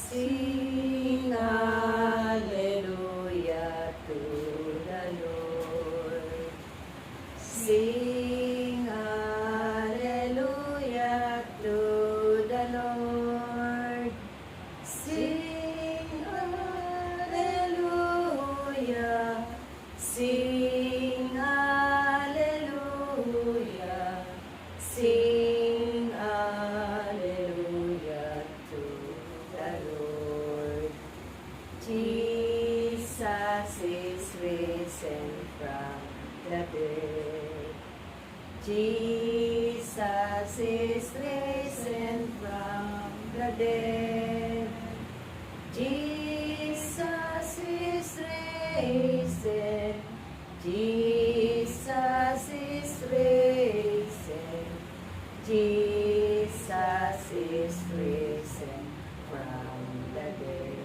Sing hallelujah to the Lord. Sing hallelujah to the Lord. Sing hallelujah. Sing hallelujah. Sing hallelujah to the Lord. Jesus is risen from the dead. Jesus is risen from the dead. Jesus is risen. Jesus is risen. Jesus is risen from the dead.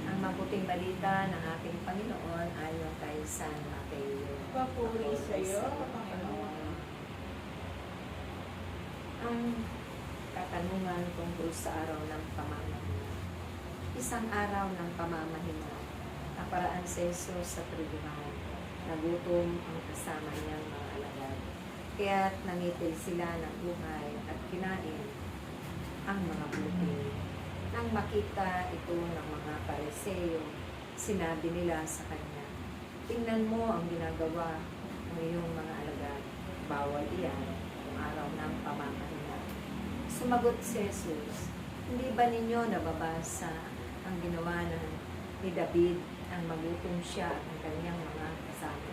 Ang mabuting balita ng ating Panginoon ayon kay San Mateo. Papuri sa iyo, Panginoon. Ang katanungan tungkol sa araw ng pamamahinga. Isang araw ng pamamahinga. Naparaan si Jesus sa tribunal. Nagutom ang kasama niyang mga alagad. Kaya't nangitil sila ng buhay at kinain ang mga buti. Nang makita ito ng mga Pariseo, sinabi nila sa kanya, "Tingnan mo ang ginagawa ng iyong mga alagad. Bawal iyan ang araw ng pamamahinga." Sumagot si Jesus, "Hindi ba ninyo nababasa ang ginawa ni David ang magutom siya at ang kanyang mga kasama?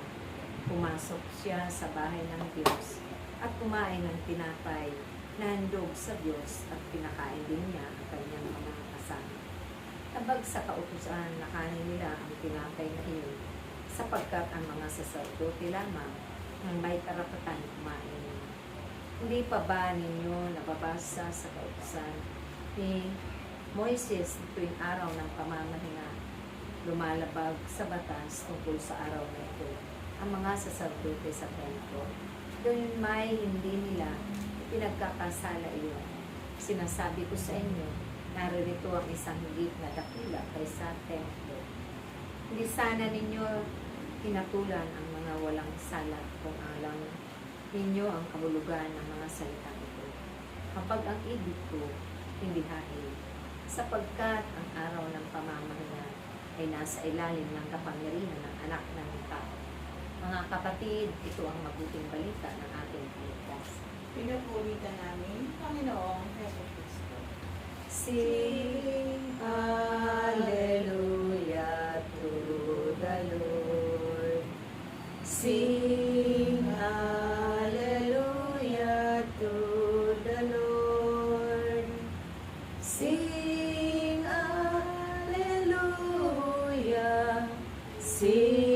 Pumasok siya sa bahay ng Diyos at kumain ng tinapay na handog sa Diyos at pinakain din niya ang kanyang mga kasama. Tabag sa kautusan na kanin nila ang tinapay na iyon, sapagkat ang mga saserdote lamang ang may karapatan kumain. Hindi pa ba ninyo nababasa sa kautusan ni Moises tuwing araw ng pamamahinga, lumalabag sa batas tungkol sa araw na ito ang mga saserdote sa templo? Doon may hindi nila pinagkakasala iyon. Sinasabi ko sa inyo, naririto ang isang higit na dakila kaysa templo. Hindi sana ninyo hinatulan ang mga walang sala kung alam ninyo ang kahulugan ng mga salitang ito. Kapag ang ibig ko, hindi hain, sapagkat ang araw ng pamamahinga ay nasa ilalim ng kapangyarihan ng anak ng tao. Mga kapatid, ito ang mabuting balita ng ating Pilipinas. Pinupuritan namin, Panginoong Jesucristo. Sing hallelujah to the Lord. Sing hallelujah to the Lord. Sing hallelujah. Sing